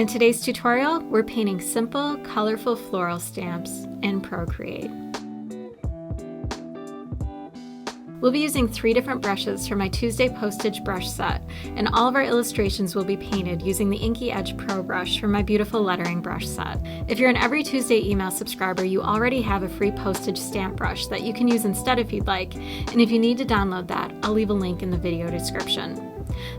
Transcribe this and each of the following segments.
In today's tutorial, we're painting simple, colorful floral stamps in Procreate. We'll be using 3 different brushes for my Tuesday Postage brush set, and all of our illustrations will be painted using the Inky Edge Pro brush from my beautiful lettering brush set. If you're an Every Tuesday email subscriber, you already have a free postage stamp brush that you can use instead if you'd like, and if you need to download that, I'll leave a link in the video description.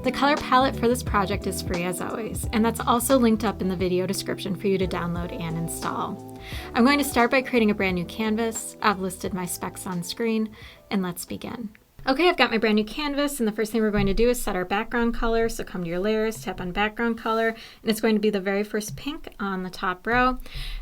The color palette for this project is free as always, and that's also linked up in the video description for you to download and install. I'm going to start by creating a brand new canvas. I've listed my specs on screen, and let's begin. Okay, I've got my brand new canvas, and the first thing we're going to do is set our background color. So come to your layers, tap on background color, and it's going to be the very first pink on the top row.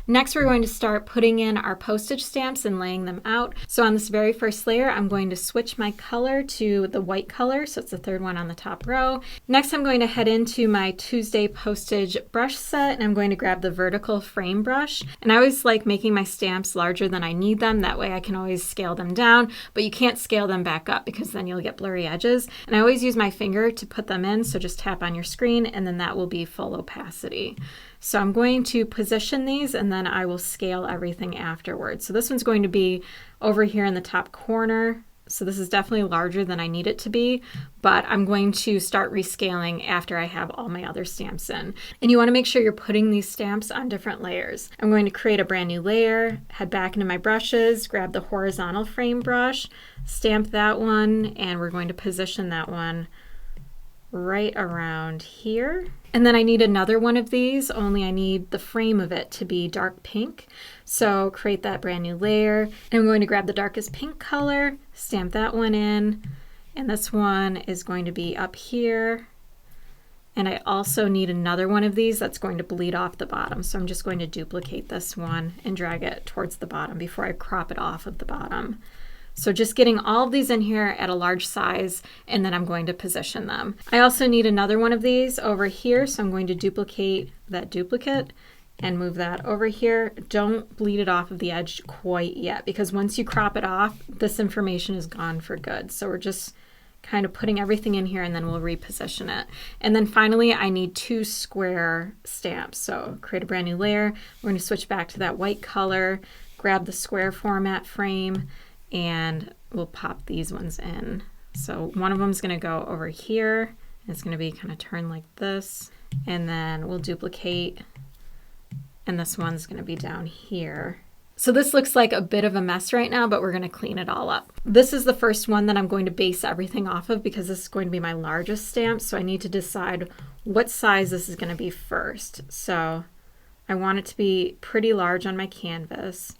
Next, we're going to start putting in our postage stamps and laying them out. So on this very first layer, I'm going to switch my color to the white color, so it's the third one on the top row. Next, I'm going to head into my Tuesday Postage brush set, and I'm going to grab the vertical frame brush. And I always like making my stamps larger than I need them. That way I can always scale them down, but you can't scale them back up because then you'll get blurry edges. And I always use my finger to put them in, so just tap on your screen and then that will be full opacity. So I'm going to position these and then I will scale everything afterwards. So this one's going to be over here in the top corner. So this is definitely larger than I need it to be, but I'm going to start rescaling after I have all my other stamps in. And you want to make sure you're putting these stamps on different layers. I'm going to create a brand new layer, head back into my brushes, grab the horizontal frame brush, stamp that one, and we're going to position that one right around here. And then I need another one of these, only I need the frame of it to be dark pink. So create that brand new layer. And I'm going to grab the darkest pink color, stamp that one in, and this one is going to be up here. And I also need another one of these that's going to bleed off the bottom. So I'm just going to duplicate this one and drag it towards the bottom before I crop it off of the bottom. So just getting all of these in here at a large size, and then I'm going to position them. I also need another one of these over here, so I'm going to duplicate that duplicate and move that over here. Don't bleed it off of the edge quite yet, because once you crop it off, this information is gone for good. So we're just kind of putting everything in here and then we'll reposition it. And then finally, I need 2 square stamps. So create a brand new layer. We're going to switch back to that white color, grab the square format frame, and we'll pop these ones in. So one of them is going to go over here, and it's going to be kind of turned like this, and then we'll duplicate, and this one's going to be down here. So this looks like a bit of a mess right now, but we're going to clean it all up. This is the first one that I'm going to base everything off of because this is going to be my largest stamp, so I need to decide what size this is going to be first. So I want it to be pretty large on my canvas.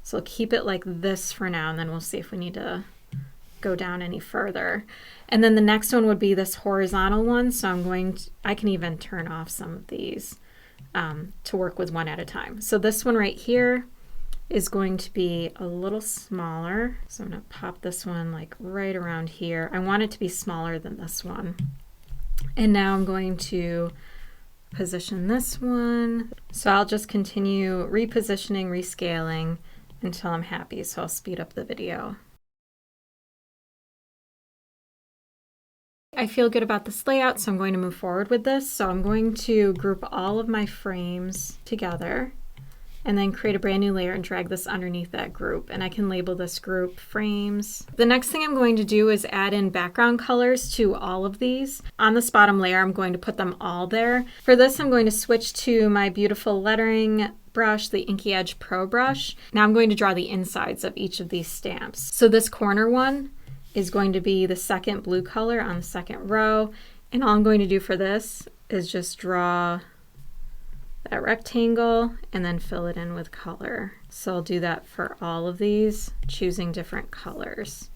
So I'll keep it like this for now, and then we'll see if we need to go down any further. And then the next one would be this horizontal one. So I can even turn off some of these to work with one at a time. So this one right here is going to be a little smaller. So I'm gonna pop this one like right around here. I want it to be smaller than this one. And now I'm going to position this one. So I'll just continue repositioning, rescaling until I'm happy, so I'll speed up the video. I feel good about this layout, so I'm going to move forward with this. So I'm going to group all of my frames together and then create a brand new layer and drag this underneath that group. And I can label this group frames. The next thing I'm going to do is add in background colors to all of these. On this bottom layer, I'm going to put them all there. For this, I'm going to switch to my beautiful lettering brush, the Inky Edge Pro brush. Now I'm going to draw the insides of each of these stamps. So this corner one is going to be the second blue color on the second row. And all I'm going to do for this is just draw that rectangle and then fill it in with color. So I'll do that for all of these, choosing different colors.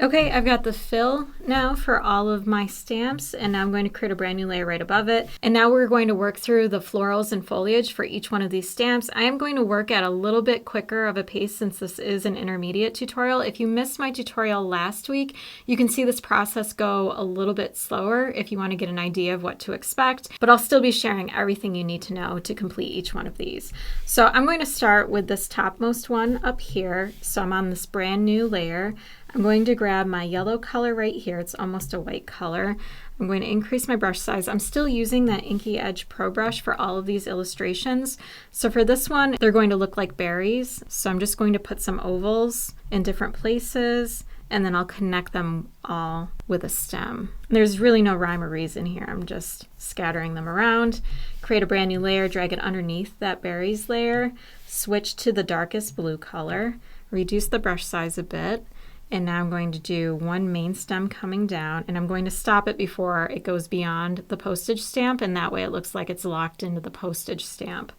Okay, I've got the fill now for all of my stamps, and now I'm going to create a brand new layer right above it. And now we're going to work through the florals and foliage for each one of these stamps. I am going to work at a little bit quicker of a pace since this is an intermediate tutorial. If you missed my tutorial last week, you can see this process go a little bit slower if you want to get an idea of what to expect, but I'll still be sharing everything you need to know to complete each one of these. So I'm going to start with this topmost one up here. So I'm on this brand new layer. I'm going to grab my yellow color right here. It's almost a white color. I'm going to increase my brush size. I'm still using that Inky Edge Pro Brush for all of these illustrations. So for this one, they're going to look like berries. So I'm just going to put some ovals in different places, and then I'll connect them all with a stem. There's really no rhyme or reason here. I'm just scattering them around. Create a brand new layer, drag it underneath that berries layer, switch to the darkest blue color, reduce the brush size a bit, and now I'm going to do one main stem coming down, and I'm going to stop it before it goes beyond the postage stamp, and that way it looks like it's locked into the postage stamp.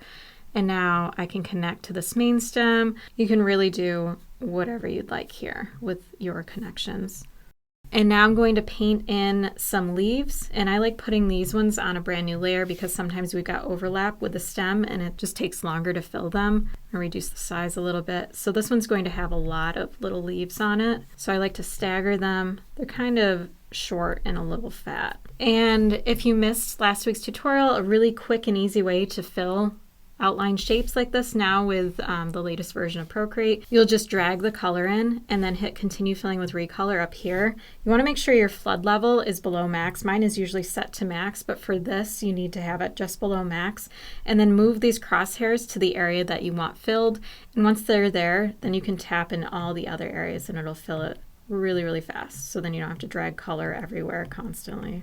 And now I can connect to this main stem. You can really do whatever you'd like here with your connections. And now I'm going to paint in some leaves, and I like putting these ones on a brand new layer because sometimes we've got overlap with the stem and it just takes longer to fill them. I'll reduce the size a little bit. So this one's going to have a lot of little leaves on it. So I like to stagger them. They're kind of short and a little fat. And if you missed last week's tutorial, a really quick and easy way to fill outline shapes like this now with the latest version of Procreate, you'll just drag the color in and then hit continue filling with recolor up here. You want to make sure your flood level is below max. Mine is usually set to max, but for this you need to have it just below max, and then move these crosshairs to the area that you want filled, and once they're there, then you can tap in all the other areas and it'll fill it really fast, so then you don't have to drag color everywhere constantly.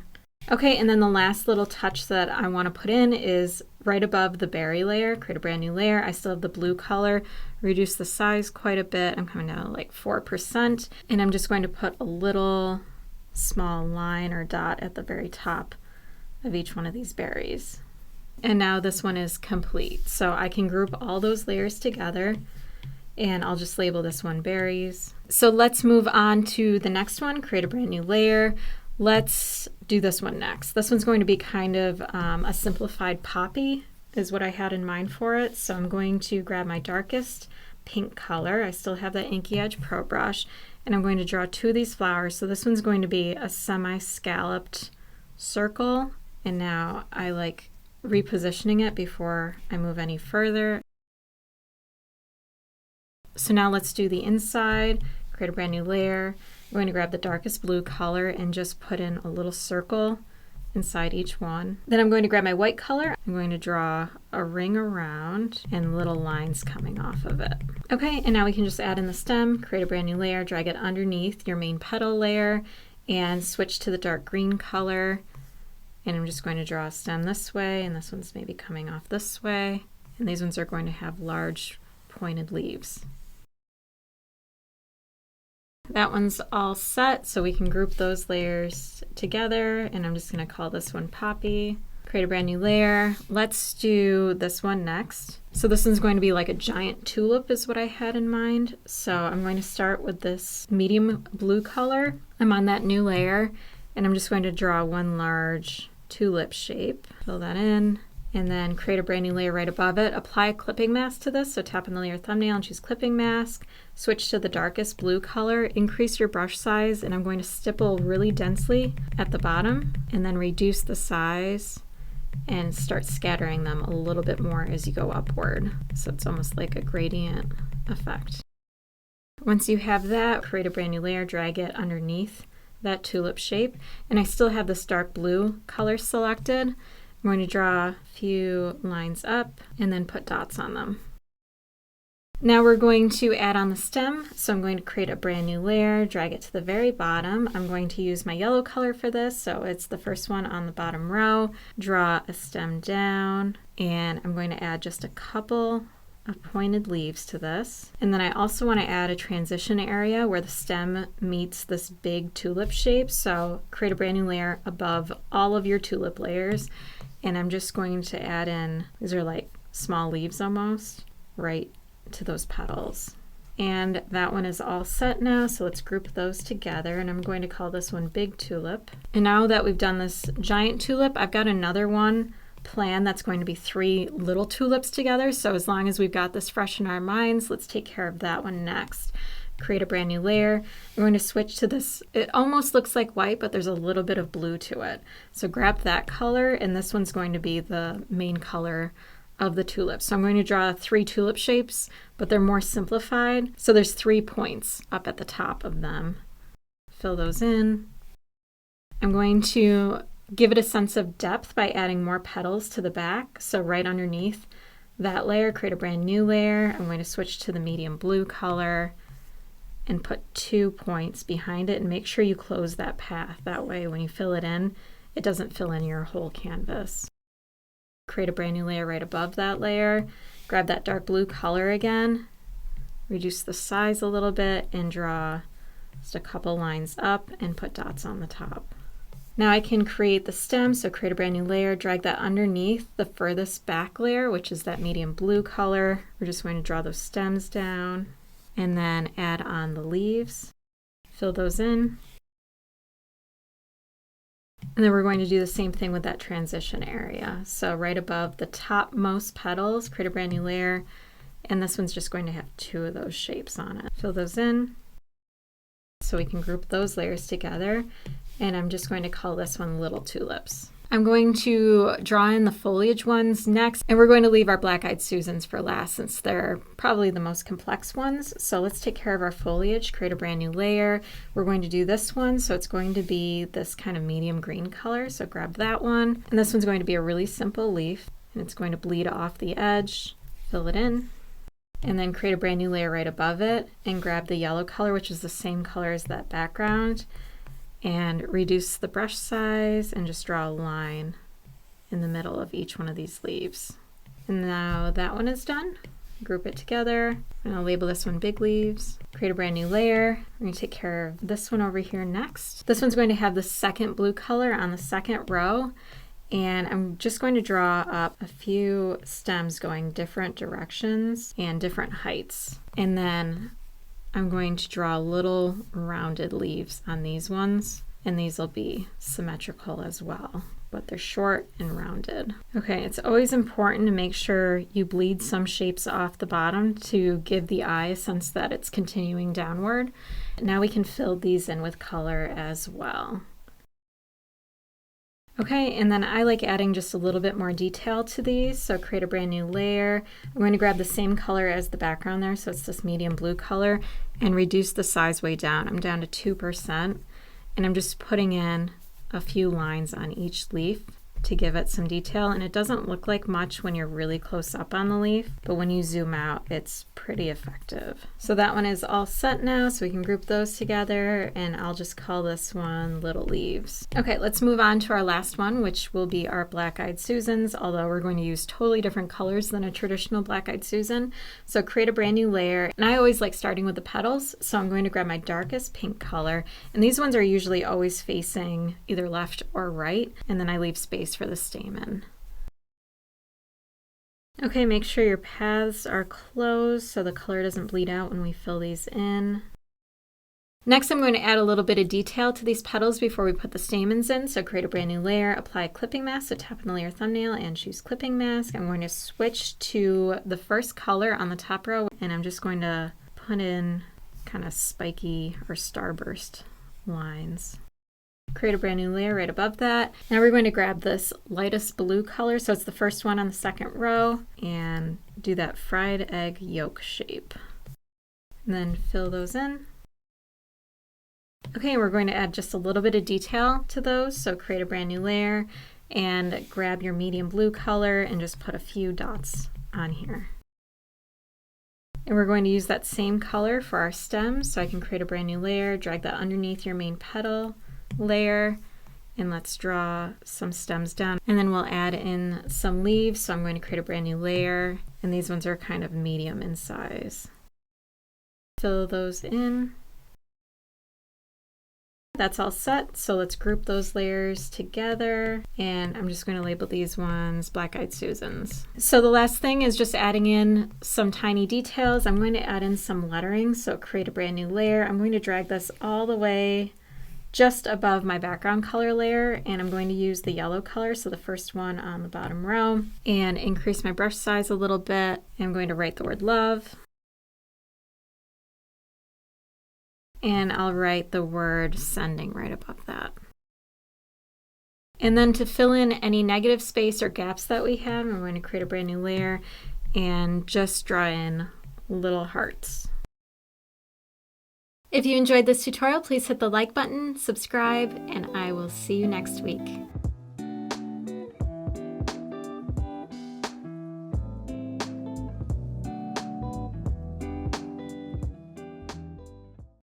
Okay, and then the last little touch that I want to put in is right above the berry layer. Create a brand new layer. I still have the blue color, reduce the size quite a bit. I'm coming down to like 4%, and I'm just going to put a little small line or dot at the very top of each one of these berries. And now this one is complete. So I can group all those layers together, and I'll just label this one berries. So let's move on to the next one, create a brand new layer. Let's do this one next. This one's going to be kind of a simplified poppy is what I had in mind for it. So I'm going to grab my darkest pink color. I still have that Inky Edge Pro Brush, and I'm going to draw two of these flowers. So this one's going to be a semi-scalloped circle, and now I like repositioning it before I move any further. So now let's do the inside, create a brand new layer. I'm going to grab the darkest blue color and just put in a little circle inside each one. Then I'm going to grab my white color. I'm going to draw a ring around and little lines coming off of it. Okay, and now we can just add in the stem, create a brand new layer, drag it underneath your main petal layer, and switch to the dark green color. And I'm just going to draw a stem this way, and this one's maybe coming off this way. And these ones are going to have large pointed leaves. That one's all set, so we can group those layers together, and I'm just going to call this one Poppy. Create a brand new layer. Let's do this one next. So this one's going to be like a giant tulip is what I had in mind. So I'm going to start with this medium blue color. I'm on that new layer, and I'm just going to draw one large tulip shape. Fill that in. And then create a brand new layer right above it. Apply a clipping mask to this, so tap on the layer thumbnail and choose clipping mask. Switch to the darkest blue color, increase your brush size, and I'm going to stipple really densely at the bottom, and then reduce the size and start scattering them a little bit more as you go upward. So it's almost like a gradient effect. Once you have that, create a brand new layer, drag it underneath that tulip shape, and I still have this dark blue color selected. I'm going to draw a few lines up and then put dots on them. Now we're going to add on the stem, so I'm going to create a brand new layer, drag it to the very bottom. I'm going to use my yellow color for this, so it's the first one on the bottom row. Draw a stem down, and I'm going to add just a couple of pointed leaves to this. And then I also want to add a transition area where the stem meets this big tulip shape, so create a brand new layer above all of your tulip layers. And I'm just going to add in, these are like small leaves almost, right to those petals. And that one is all set now, so let's group those together, and I'm going to call this one Big Tulip. And now that we've done this giant tulip, I've got another one planned that's going to be 3 little tulips together, so as long as we've got this fresh in our minds, let's take care of that one next. Create a brand new layer. I'm going to switch to this, it almost looks like white, but there's a little bit of blue to it. So grab that color, and this one's going to be the main color of the tulip. So I'm going to draw 3 tulip shapes, but they're more simplified. So there's 3 points up at the top of them. Fill those in. I'm going to give it a sense of depth by adding more petals to the back. So right underneath that layer, create a brand new layer. I'm going to switch to the medium blue color and put 2 points behind it, and make sure you close that path. That way when you fill it in, it doesn't fill in your whole canvas. Create a brand new layer right above that layer. Grab that dark blue color again, reduce the size a little bit, and draw just a couple lines up and put dots on the top. Now I can create the stem, so create a brand new layer, drag that underneath the furthest back layer, which is that medium blue color. We're just going to draw those stems down and then add on the leaves, fill those in. And then we're going to do the same thing with that transition area. So right above the topmost petals, create a brand new layer, and this one's just going to have 2 of those shapes on it. Fill those in so we can group those layers together, and I'm just going to call this one Little Tulips. I'm going to draw in the foliage ones next, and we're going to leave our Black-Eyed Susans for last since they're probably the most complex ones. So let's take care of our foliage, create a brand new layer. We're going to do this one, so it's going to be this kind of medium green color, so grab that one. And this one's going to be a really simple leaf, and it's going to bleed off the edge, fill it in, and then create a brand new layer right above it, and grab the yellow color, which is the same color as that background, and reduce the brush size and just draw a line in the middle of each one of these leaves. And now that one is done. Group it together, and I'll label this one Big Leaves. Create a brand new layer. We're going to take care of this one over here next. This one's going to have the second blue color on the second row, and I'm just going to draw up a few stems going different directions and different heights. And then I'm going to draw little rounded leaves on these ones, and these will be symmetrical as well, but they're short and rounded. Okay, it's always important to make sure you bleed some shapes off the bottom to give the eye a sense that it's continuing downward. Now we can fill these in with color as well. Okay, and then I like adding just a little bit more detail to these, so create a brand new layer. I'm going to grab the same color as the background there, so it's this medium blue color, and reduce the size way down. I'm down to 2%, and I'm just putting in a few lines on each leaf to give it some detail, and it doesn't look like much when you're really close up on the leaf, but when you zoom out, it's pretty effective. So that one is all set now, so we can group those together, and I'll just call this one Little Leaves. Okay, let's move on to our last one, which will be our Black-Eyed Susans, although we're going to use totally different colors than a traditional Black-Eyed Susan. So create a brand new layer, and I always like starting with the petals, so I'm going to grab my darkest pink color, and these ones are usually always facing either left or right, and then I leave space for the stamen. Okay, make sure your paths are closed so the color doesn't bleed out when we fill these in. Next, I'm going to add a little bit of detail to these petals before we put the stamens in. So create a brand new layer, apply a clipping mask, so tap on the layer thumbnail and choose clipping mask. I'm going to switch to the first color on the top row, and I'm just going to put in kind of spiky or starburst lines. Create a brand new layer right above that. Now we're going to grab this lightest blue color, so it's the first one on the second row, and do that fried egg yolk shape. And then fill those in. Okay, we're going to add just a little bit of detail to those, so create a brand new layer and grab your medium blue color and just put a few dots on here. And we're going to use that same color for our stems, so I can create a brand new layer, drag that underneath your main petal layer, and let's draw some stems down, and then we'll add in some leaves. So I'm going to create a brand new layer, and these ones are kind of medium in size. Fill those in. That's all set, so let's group those layers together, and I'm just going to label these ones Black-Eyed Susans. So the last thing is just adding in some tiny details. I'm going to add in some lettering, so create a brand new layer. I'm going to drag this all the way just above my background color layer, and I'm going to use the yellow color, so the first one on the bottom row, and increase my brush size a little bit. I'm going to write the word love, and I'll write the word sending right above that. And then to fill in any negative space or gaps that we have, I'm going to create a brand new layer and just draw in little hearts. If you enjoyed this tutorial, please hit the like button, subscribe, and I will see you next week.